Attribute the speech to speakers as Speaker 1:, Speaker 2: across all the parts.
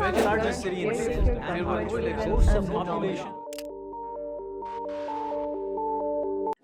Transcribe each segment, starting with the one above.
Speaker 1: Pakistan's
Speaker 2: largest city in Sindh and
Speaker 1: hosts a population.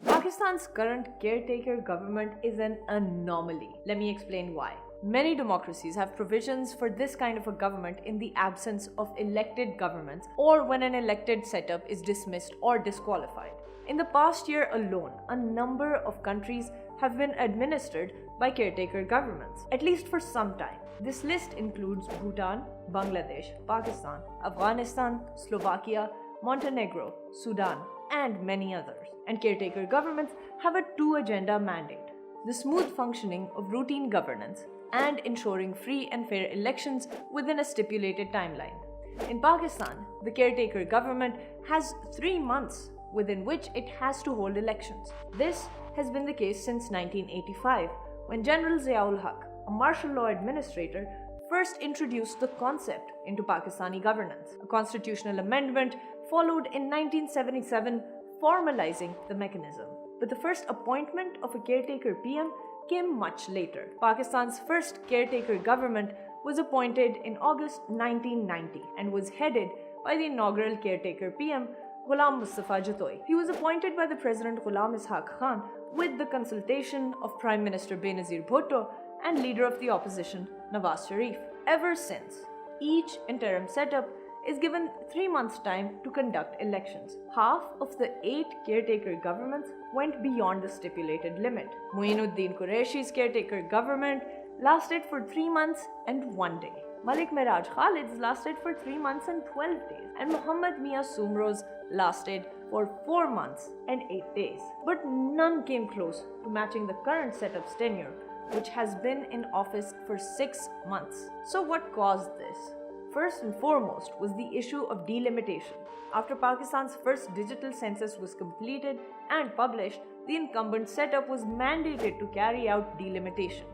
Speaker 3: Pakistan's current caretaker government is an anomaly. Let me explain why. Many democracies have provisions for this kind of a government in the absence of elected governments or when an elected setup is dismissed or disqualified. In the past year alone, a number of countries have been administered by caretaker governments, at least for some time. This list includes Bhutan, Bangladesh, Pakistan, Afghanistan, Slovakia, Montenegro, Sudan, and many others. And caretaker governments have a two-agenda mandate: the smooth functioning of routine governance and ensuring free and fair elections within a stipulated timeline. In Pakistan, the caretaker government has 3 months within which it has to hold elections. This has been the case since 1985, when General Ziaul Haq, a martial law administrator, first introduced the concept into Pakistani governance. A constitutional amendment followed in 1977, formalizing the mechanism. But the first appointment of a caretaker PM came much later. Pakistan's first caretaker government was appointed in August 1990 and was headed by the inaugural caretaker PM, Ghulam Mustafa Jatoi. He was appointed by the President Ghulam Ishaq Khan with the consultation of Prime Minister Benazir Bhutto and leader of the opposition Nawaz Sharif. Ever since, each interim setup is given 3 months' time to conduct elections. Half of the 8 caretaker governments went beyond the stipulated limit. Muinuddin Qureshi's caretaker government lasted for 3 months and 1 day. Malik Miraj Khalid's lasted for 3 months and 12 days. And Muhammad Mia Sumro's lasted for 4 months and 8 days. But none came close to matching the current setup's tenure, which has been in office for 6 months. So what caused this? First and foremost was the issue of delimitation. After Pakistan's first digital census was completed and published, the incumbent setup was mandated to carry out delimitation,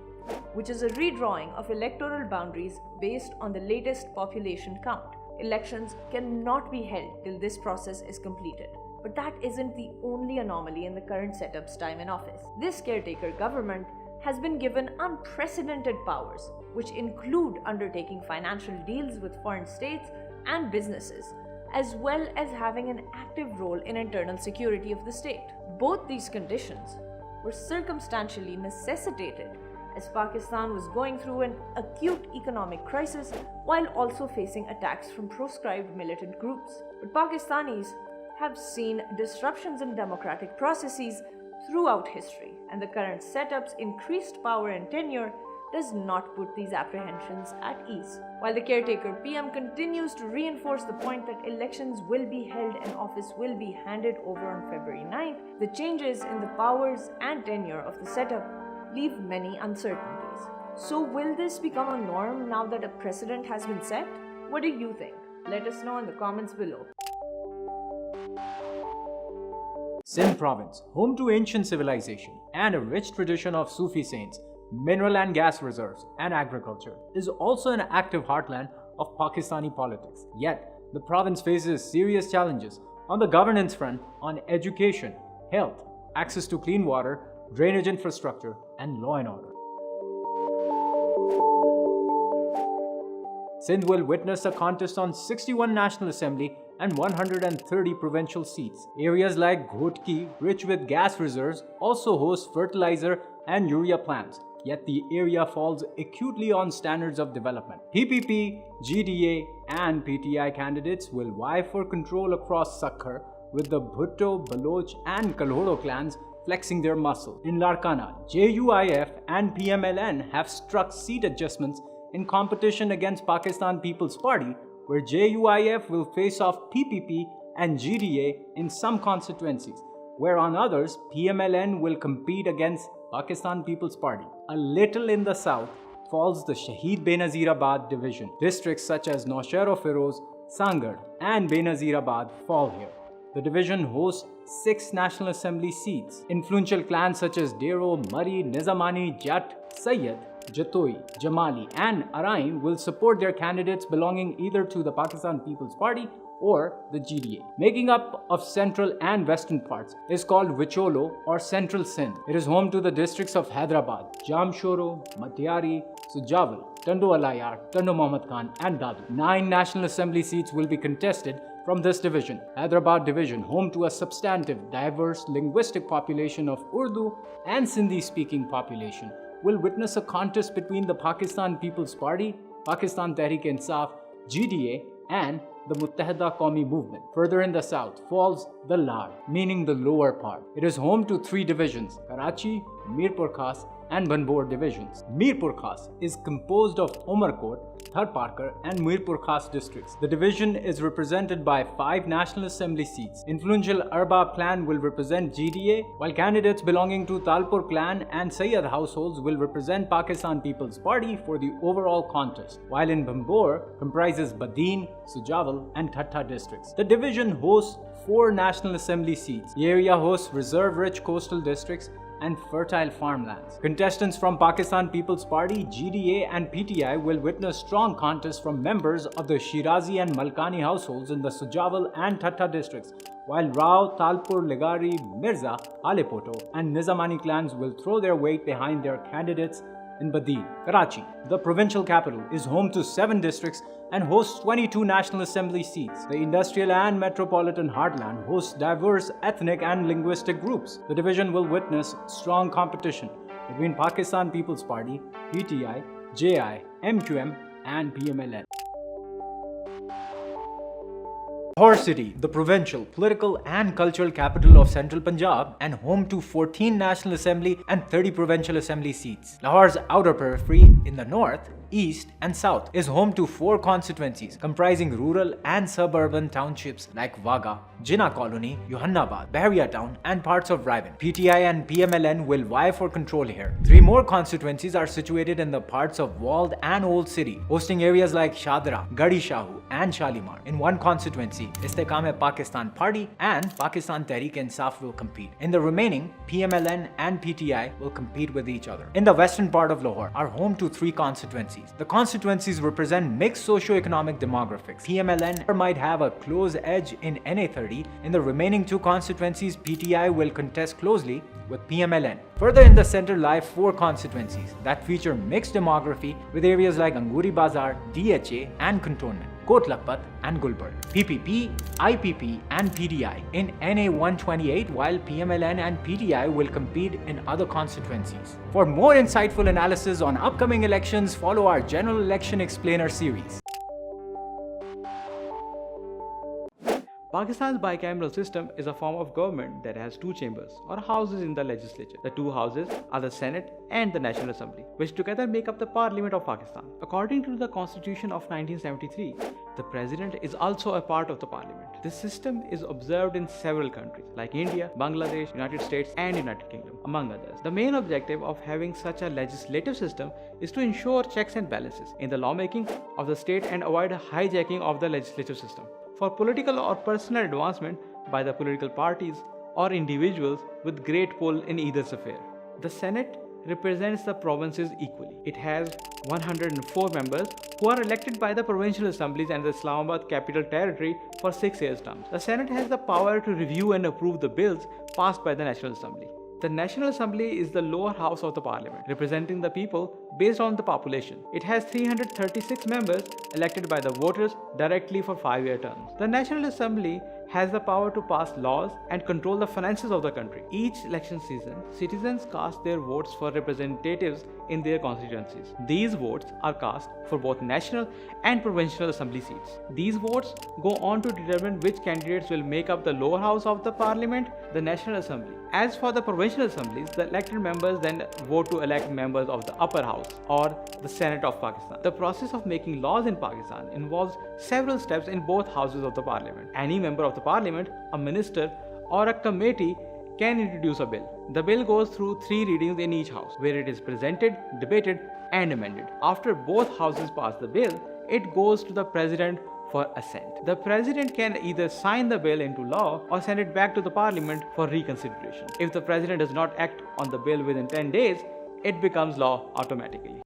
Speaker 3: which is a redrawing of electoral boundaries based on the latest population count. Elections cannot be held till this process is completed. But that isn't the only anomaly in the current setup's time in office. This caretaker government has been given unprecedented powers, which include undertaking financial deals with foreign states and businesses, as well as having an active role in internal security of the state. Both these conditions were circumstantially necessitated as Pakistan was going through an acute economic crisis while also facing attacks from proscribed militant groups. But Pakistanis have seen disruptions in democratic processes throughout history, and the current setup's increased power and tenure does not put these apprehensions at ease. While the caretaker PM continues to reinforce the point that elections will be held and office will be handed over on February 9th, the changes in the powers and tenure of the setup leave many uncertainties. So will this become a norm now that a precedent has been set? What do you think? Let us know in the comments below.
Speaker 2: Sindh province, home to ancient civilization and a rich tradition of Sufi saints, mineral and gas reserves, and agriculture, is also an active heartland of Pakistani politics. Yet, the province faces serious challenges on the governance front on education, health, access to clean water, drainage infrastructure, and law and order. Sindh will witness a contest on 61 National Assembly and 130 provincial seats. Areas like Ghotki, rich with gas reserves, also host fertilizer and urea plants, yet the area falls acutely on standards of development. PPP, GDA, and PTI candidates will vie for control across Sakhar, with the Bhutto, Baloch, and Kalhoro clans flexing their muscle. In Larkana, JUIF and PMLN have struck seat adjustments in competition against Pakistan People's Party, where JUIF will face off PPP and GDA in some constituencies, where on others, PMLN will compete against Pakistan People's Party. A little in the south falls the Shaheed Benazirabad division. Districts such as Naushehra-Feroz, Sangar, and Benazirabad fall here. The division hosts 6 National Assembly seats. Influential clans such as Dero, Murray, Nizamani, Jatt, Sayyid, Jatoi, Jamali, and Arain will support their candidates belonging either to the Pakistan People's Party or the GDA. Making up of central and western parts is called Vicholo or Central Sindh. It is home to the districts of Hyderabad, Jamshoro, Matiari, Sujawal, Tando Alayar, Tando Muhammad Khan and Dadu. 9 National Assembly seats will be contested from this division. Hyderabad division, home to a substantive, diverse linguistic population of Urdu and Sindhi speaking population, will witness a contest between the Pakistan People's Party, Pakistan Tehreek-e-Insaf, GDA and the Muttahida Qawmi movement. Further in the south falls the Lahore, meaning the lower part. It is home to 3 divisions, Karachi, Mirpur Khas and Banbor divisions. Mirpur Khas is composed of Umarkot, Tharparkar and Mirpur Khas districts. The division is represented by 5 National Assembly seats. Influential Arbab clan will represent GDA, while candidates belonging to Talpur clan and Sayyid households will represent Pakistan People's Party for the overall contest, while in Bambor comprises Badin, Sujawal and Thatta districts. The division hosts 4 National Assembly seats. The area hosts reserve-rich coastal districts and fertile farmlands. Contestants from Pakistan People's Party, GDA and PTI will witness strong contests from members of the Shirazi and Malkani households in the Sujawal and Thatta districts, while Rao, Talpur, Legari, Mirza, Alepoto and Nizamani clans will throw their weight behind their candidates in Badin. Karachi, the provincial capital, is home to 7 districts and hosts 22 National Assembly seats. The industrial and metropolitan heartland hosts diverse ethnic and linguistic groups. The division will witness strong competition between Pakistan People's Party, PTI, JI, MQM and PMLN. Lahore city, the provincial, political and cultural capital of central Punjab and home to 14 National Assembly and 30 Provincial Assembly seats. Lahore's outer periphery in the north, east and south is home to 4 constituencies comprising rural and suburban townships like Vaga, Jinnah Colony, Johannabad, Bahria Town and parts of Raiban. PTI and PMLN will vie for control here. 3 more constituencies are situated in the parts of walled and old city, hosting areas like Shadra, Gadi Shahu and Shalimar. In one constituency, Istikam-e-Pakistan Party and Pakistan Tehreek-e-Insaf will compete. In the remaining, PMLN and PTI will compete with each other. In the western part of Lahore are home to 3 constituencies. The constituencies represent mixed socio-economic demographics. PMLN might have a close edge in NA30. In the remaining 2 constituencies, PTI will contest closely with PMLN. Further in the center lie 4 constituencies that feature mixed demography with areas like Anguri Bazar, DHA and Cantonment, Kot Lakhpat and Gulbarg. PPP, IPP and PDI in NA 128, while PMLN and PTI will compete in other constituencies. For more insightful analysis on upcoming elections, follow our General Election Explainer series.
Speaker 1: Pakistan's bicameral system is a form of government that has 2 chambers or houses in the legislature. The 2 houses are the Senate and the National Assembly, which together make up the Parliament of Pakistan. According to the Constitution of 1973, the President is also a part of the Parliament. This system is observed in several countries like India, Bangladesh, United States and United Kingdom, among others. The main objective of having such a legislative system is to ensure checks and balances in the lawmaking of the state and avoid hijacking of the legislative system for political or personal advancement by the political parties or individuals with great pull in either sphere. The Senate represents the provinces equally. It has 104 members who are elected by the provincial assemblies and the Islamabad Capital Territory for 6-year terms. The Senate has the power to review and approve the bills passed by the National Assembly. The National Assembly is the lower house of the parliament, representing the people based on the population. It has 336 members elected by the voters directly for 5-year terms. The National Assembly has the power to pass laws and control the finances of the country. Each election season, citizens cast their votes for representatives in their constituencies. These votes are cast for both national and provincial assembly seats. These votes go on to determine which candidates will make up the lower house of the parliament, the National Assembly. As for the provincial assemblies, the elected members then vote to elect members of the upper house or the Senate of Pakistan. The process of making laws in Pakistan involves several steps in both houses of the parliament. Any member of the parliament, a minister or a committee can introduce a bill. The bill goes through 3 readings in each house, where it is presented, debated and amended. After both houses pass the bill, it goes to the president for assent. The president can either sign the bill into law or send it back to the parliament for reconsideration. If the president does not act on the bill within 10 days, it becomes law automatically.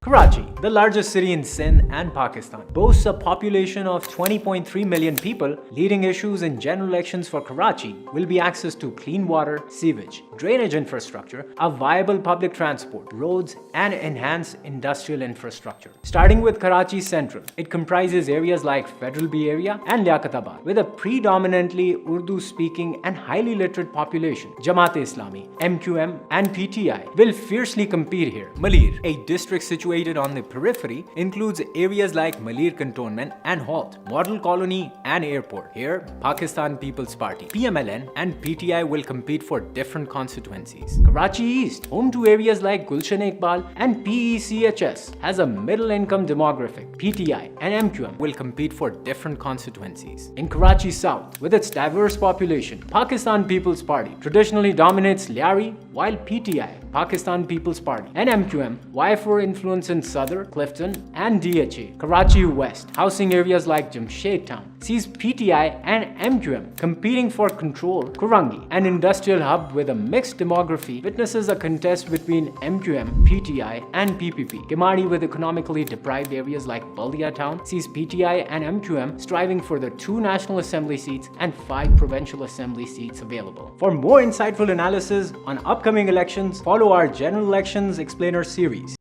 Speaker 2: Karachi, the largest city in Sindh and Pakistan, boasts a population of 20.3 million people. Leading issues in general elections for Karachi will be access to clean water, sewage, drainage infrastructure, a viable public transport, roads, and enhanced industrial infrastructure. Starting with Karachi Central, it comprises areas like Federal B area and Liaqatabad, with a predominantly Urdu-speaking and highly literate population. Jamaat-e-Islami, MQM, and PTI will fiercely compete here. Malir, a district situated on the periphery, includes areas like Malir Cantonment and Halt, Model Colony, and Airport. Here, Pakistan People's Party, PMLN, and PTI will compete for different constituencies. Karachi East, home to areas like Gulshan Iqbal and PECHS, has a middle-income demographic. PTI and MQM will compete for different constituencies. In Karachi South, with its diverse population, Pakistan People's Party traditionally dominates Liari, while PTI, Pakistan People's Party, and MQM vie for influence in Sadr, Clifton, and DHA. Karachi West, housing areas like Jamshed Town, sees PTI and MQM competing for control. Kurangi, an industrial hub with a mixed demography, witnesses a contest between MQM, PTI, and PPP. Kemari, with economically deprived areas like Baldia Town, sees PTI and MQM striving for the 2 National Assembly seats and 5 Provincial Assembly seats available. For more insightful analysis on upcoming elections, follow our General Elections Explainer series.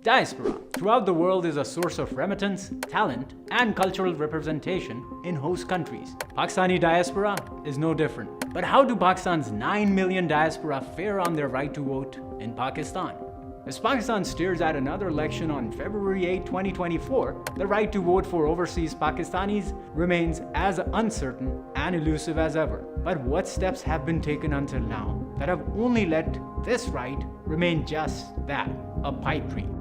Speaker 2: Diaspora throughout the world is a source of remittance, talent, and cultural representation in host countries. Pakistani diaspora is no different. But how do Pakistan's 9 million diaspora fare on their right to vote in Pakistan? As Pakistan stares at another election on February 8, 2024, the right to vote for overseas Pakistanis remains as uncertain and elusive as ever. But what steps have been taken until now that have only let this right remain just that, a pipe dream?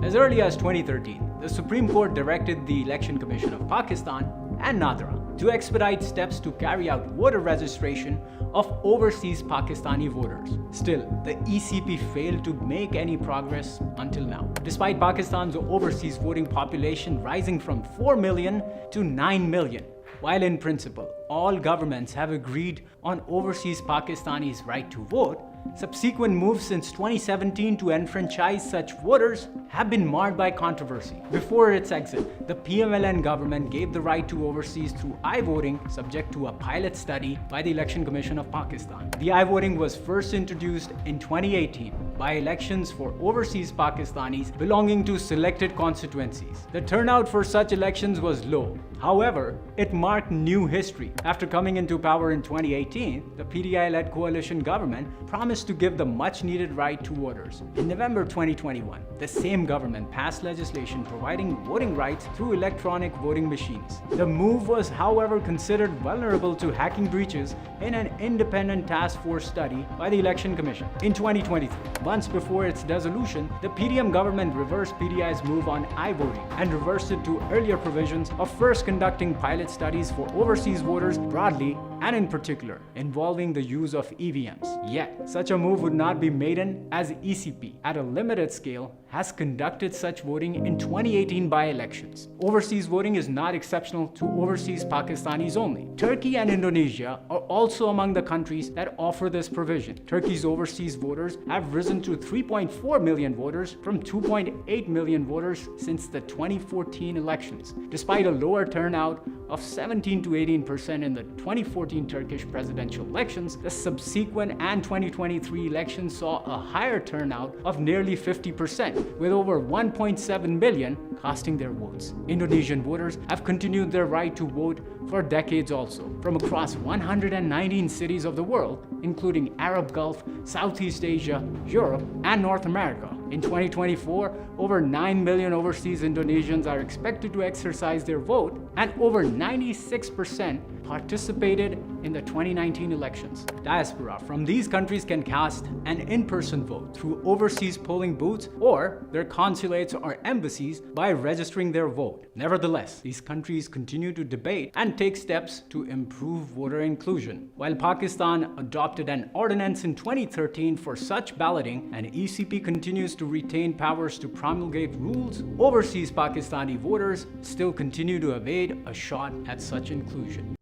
Speaker 2: As early as 2013, the Supreme Court directed the Election Commission of Pakistan and NADRA to expedite steps to carry out voter registration of overseas Pakistani voters. Still, the ECP failed to make any progress until now, despite Pakistan's overseas voting population rising from 4 million to 9 million. While in principle, all governments have agreed on overseas Pakistanis' right to vote, subsequent moves since 2017 to enfranchise such voters have been marred by controversy. Before its exit, the PMLN government gave the right to overseas through I-voting subject to a pilot study by the Election Commission of Pakistan. The I-voting was first introduced in 2018 by elections for overseas Pakistanis belonging to selected constituencies. The turnout for such elections was low. However, it marked new history. After coming into power in 2018, the PTI-led coalition government promised to give the much-needed right to voters. In November 2021, the same government passed legislation providing voting rights through electronic voting machines. The move was, however, considered vulnerable to hacking breaches in an independent task force study by the Election Commission. In 2023, months before its dissolution, the PDM government reversed PTI's move on I-voting and reversed it to earlier provisions of first conducting pilot studies for overseas voters broadly and in particular involving the use of EVMs. Yet, such a move would not be maiden as ECP, at a limited scale, has conducted such voting in 2018 by-elections. Overseas voting is not exceptional to overseas Pakistanis only. Turkey and Indonesia are also among the countries that offer this provision. Turkey's overseas voters have risen to 3.4 million voters from 2.8 million voters since the 2014 elections, despite a lower turnout of 17 to 18% in the 2014 Turkish presidential elections. The subsequent and 2023 elections saw a higher turnout of nearly 50%, with over 1.7 million casting their votes. Indonesian voters have continued their right to vote for decades also, from across 119 cities of the world, including Arab Gulf, Southeast Asia, Europe, and North America. In 2024, over 9 million overseas Indonesians are expected to exercise their vote, and over 96% participated in the 2019 elections. Diaspora from these countries can cast an in-person vote through overseas polling booths or their consulates or embassies by registering their vote. Nevertheless, these countries continue to debate and take steps to improve voter inclusion. While Pakistan adopted an ordinance in 2013 for such balloting and ECP continues to retain powers to promulgate rules, overseas Pakistani voters still continue to evade a shot at such inclusion.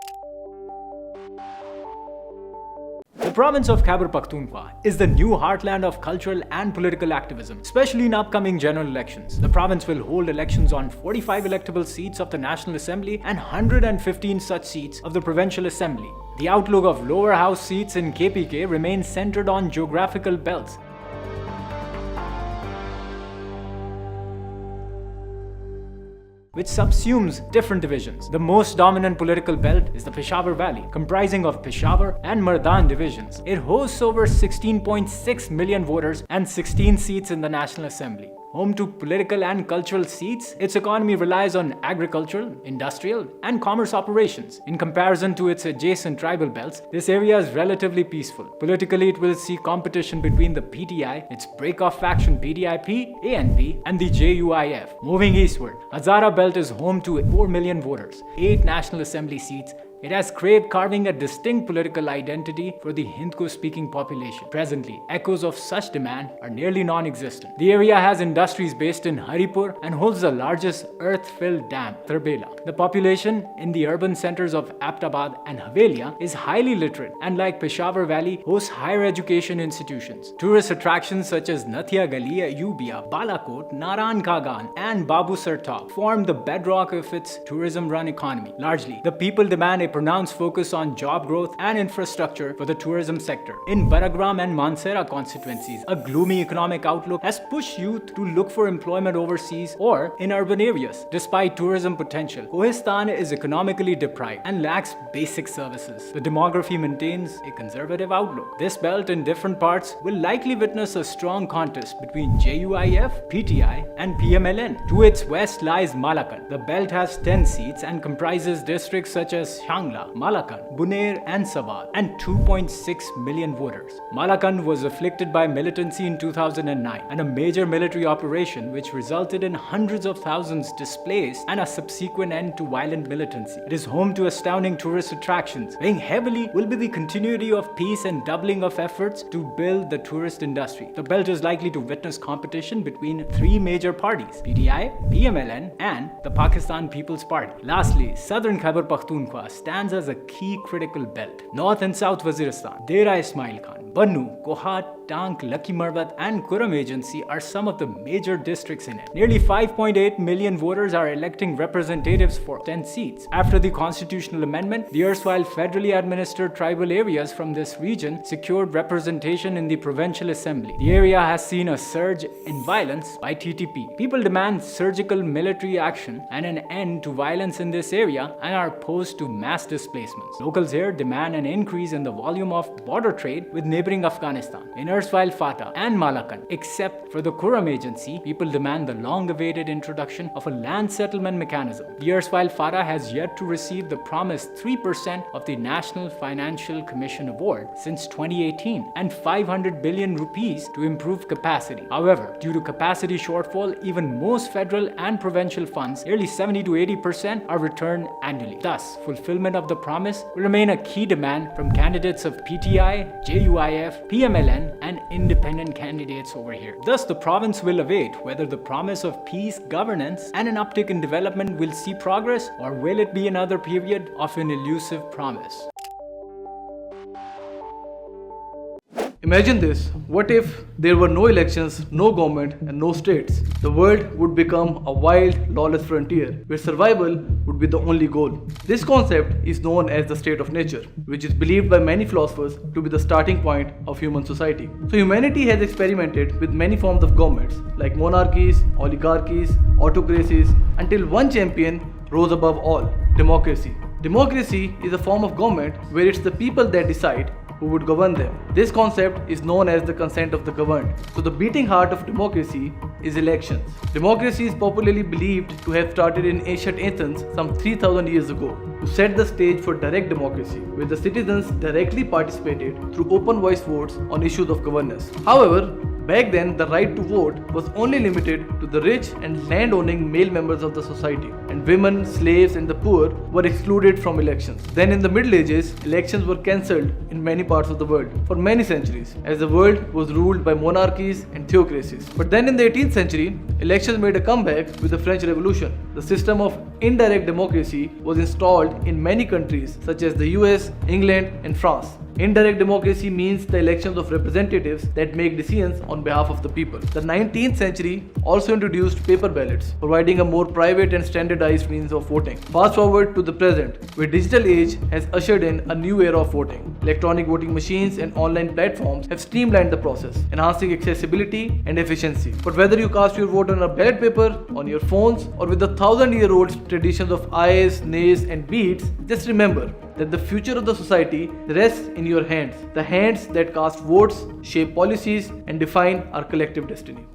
Speaker 2: The province of Khyber Pakhtunkhwa is the new heartland of cultural and political activism, especially in upcoming general elections. The province will hold elections on 45 electable seats of the National Assembly and 115 such seats of the Provincial Assembly. The outlook of lower house seats in KPK remains centered on geographical belts, which subsumes different divisions. The most dominant political belt is the Peshawar Valley, comprising of Peshawar and Mardan divisions. It hosts over 16.6 million voters and 16 seats in the National Assembly. Home to political and cultural seats, its economy relies on agricultural, industrial, and commerce operations. In comparison to its adjacent tribal belts, this area is relatively peaceful. Politically, it will see competition between the PTI, its break-off faction PDIP, ANP, and the JUIF. Moving eastward, Hazara belt is home to 4 million voters, 8 National Assembly seats. It has craved carving a distinct political identity for the Hindko-speaking population. Presently, echoes of such demand are nearly non-existent. The area has industries based in Haripur and holds the largest earth-filled dam, Tharbela. The population in the urban centers of Aptabad and Havelia is highly literate and, like Peshawar Valley, hosts higher education institutions. Tourist attractions such as Nathia Gali, Ayubia, Balakot, Naran Kagan, and Babu Sar Top form the bedrock of its tourism-run economy. Largely, the people demand a pronounced focus on job growth and infrastructure for the tourism sector. In Baragram and Mansehra constituencies, a gloomy economic outlook has pushed youth to look for employment overseas or in urban areas. Despite tourism potential, Kohistan is economically deprived and lacks basic services. The demography maintains a conservative outlook. This belt in different parts will likely witness a strong contest between JUIF, PTI, and PMLN. To its west lies Malakan. The belt has 10 seats and comprises districts such as Shangla, Malakan, Buner, and Sawat, and 2.6 million voters. Malakan was afflicted by militancy in 2009 and a major military operation which resulted in hundreds of thousands displaced and a subsequent end to violent militancy. It is home to astounding tourist attractions. Weighing heavily will be the continuity of peace and doubling of efforts to build the tourist industry. The belt is likely to witness competition between 3 major parties: PTI, PMLN, and the Pakistan People's Party. Lastly, southern Khyber Pakhtunkhwa stands as a key critical belt. North and South Waziristan, Dera Ismail Khan, Bannu, Kohat, Tank, Lucky Marwat, and Kuram Agency are some of the major districts in it. Nearly 5.8 million voters are electing representatives for 10 seats. After the constitutional amendment, the erstwhile federally administered tribal areas from this region secured representation in the Provincial Assembly. The area has seen a surge in violence by TTP. People demand surgical military action and an end to violence in this area and are opposed to mass displacements. Locals here demand an increase in the volume of border trade with neighboring Afghanistan. In erstwhile Fatah and Malakan, except for the Kuram Agency, people demand the long-awaited introduction of a land settlement mechanism. The erstwhile Fatah has yet to receive the promised 3% of the National Financial Commission Award since 2018 and 500 billion rupees to improve capacity. However, due to capacity shortfall, even most federal and provincial funds, nearly 70 to 80%, are returned annually. Thus, fulfillment of the promise will remain a key demand from candidates of PTI, JUIF, PMLN, and independent candidates over here. Thus, the province will await whether the promise of peace, governance, and an uptick in development will see progress, or will it be another period of an elusive promise.
Speaker 1: Imagine this, what if there were no elections, no government, and no states? The world would become a wild, lawless frontier where survival would be the only goal. This concept is known as the state of nature, which is believed by many philosophers to be the starting point of human society. So humanity has experimented with many forms of governments like monarchies, oligarchies, autocracies, until one champion rose above all: democracy. Democracy is a form of government where it's the people that decide who would govern them. This concept is known as the consent of the governed. So the beating heart of democracy is elections. Democracy is popularly believed to have started in ancient Athens some 3000 years ago to set the stage for direct democracy, where the citizens directly participated through open voice votes on issues of governance. However, back then, the right to vote was only limited to the rich and land-owning male members of the society, and women, slaves, and the poor were excluded from elections. Then in the Middle Ages, elections were cancelled in many parts of the world for many centuries, as the world was ruled by monarchies and theocracies. But then in the 18th century, elections made a comeback with the French Revolution. The system of indirect democracy was installed in many countries such as the US, England, and France.
Speaker 4: Indirect democracy means the elections of representatives that make decisions on behalf of the people. The 19th century also introduced paper ballots, providing a more private and standardized means of voting. Fast forward to the present, where digital age has ushered in a new era of voting. Electronic voting machines and online platforms have streamlined the process, enhancing accessibility and efficiency. But whether you cast your vote on a ballot paper, on your phones, or with the 1,000-year-old traditions of ayes, nays, and beads, just remember that the future of the society rests in your hands, the hands that cast votes, shape policies, and define our collective destiny.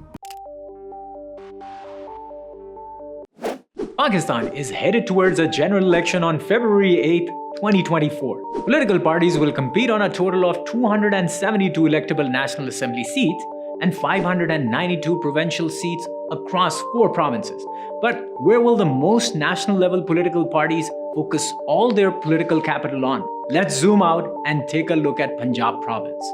Speaker 2: Pakistan is headed towards a general election on February 8, 2024. Political parties will compete on a total of 272 electable National Assembly seats and 592 provincial seats across 4 provinces. But where will the most national-level political parties focus all their political capital on? Let's zoom out and take a look at Punjab province.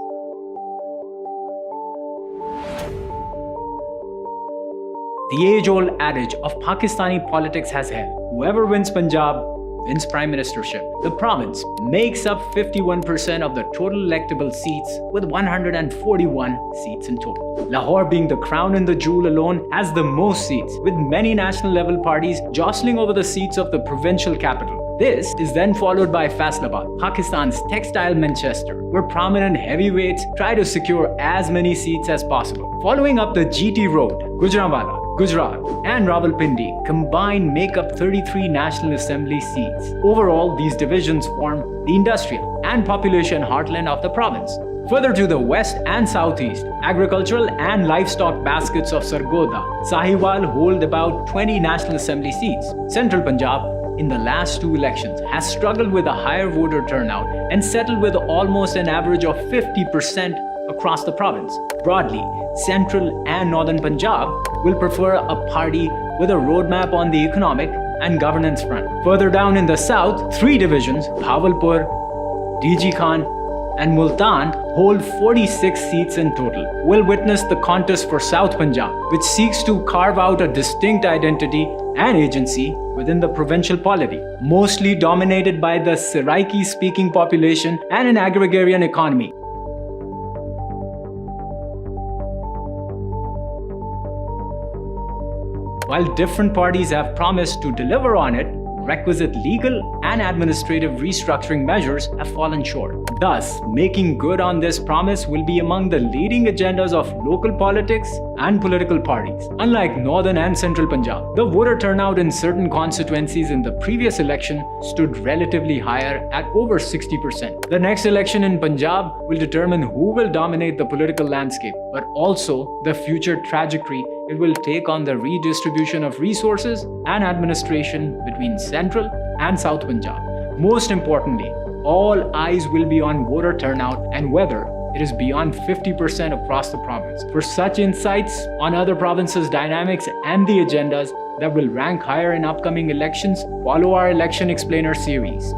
Speaker 2: The age-old adage of Pakistani politics has held: whoever wins Punjab wins prime ministership. The province makes up 51% of the total electable seats, with 141 seats in total. Lahore, being the crown and the jewel alone, has the most seats, with many national-level parties jostling over the seats of the provincial capital. This is then followed by Faisalabad, Pakistan's textile Manchester, where prominent heavyweights try to secure as many seats as possible. Following up the GT Road, Gujranwala, Gujarat, and Rawalpindi combined make up 33 National Assembly seats. Overall, these divisions form the industrial and population heartland of the province. Further to the west and southeast, agricultural and livestock baskets of Sargodha, Sahiwal hold about 20 National Assembly seats. Central Punjab, in the last 2 elections, has struggled with a higher voter turnout and settled with almost an average of 50% across the province. Broadly, Central and Northern Punjab will prefer a party with a roadmap on the economic and governance front. Further down in the south, 3 divisions, Bhavalpur, DG Khan, and Multan, hold 46 seats in total. Will witness the contest for South Punjab, which seeks to carve out a distinct identity and agency within the provincial polity, mostly dominated by the Saraiki-speaking population and an agrarian economy. While different parties have promised to deliver on it, requisite legal and administrative restructuring measures have fallen short. Thus, making good on this promise will be among the leading agendas of local politics and political parties. Unlike Northern and Central Punjab, the voter turnout in certain constituencies in the previous election stood relatively higher at over 60%. The next election in Punjab will determine who will dominate the political landscape, but also the future trajectory it will take on the redistribution of resources and administration between Central and South Punjab. Most importantly, all eyes will be on voter turnout and whether it is beyond 50% across the province. For such insights on other provinces' dynamics and the agendas that will rank higher in upcoming elections, follow our Election Explainer series.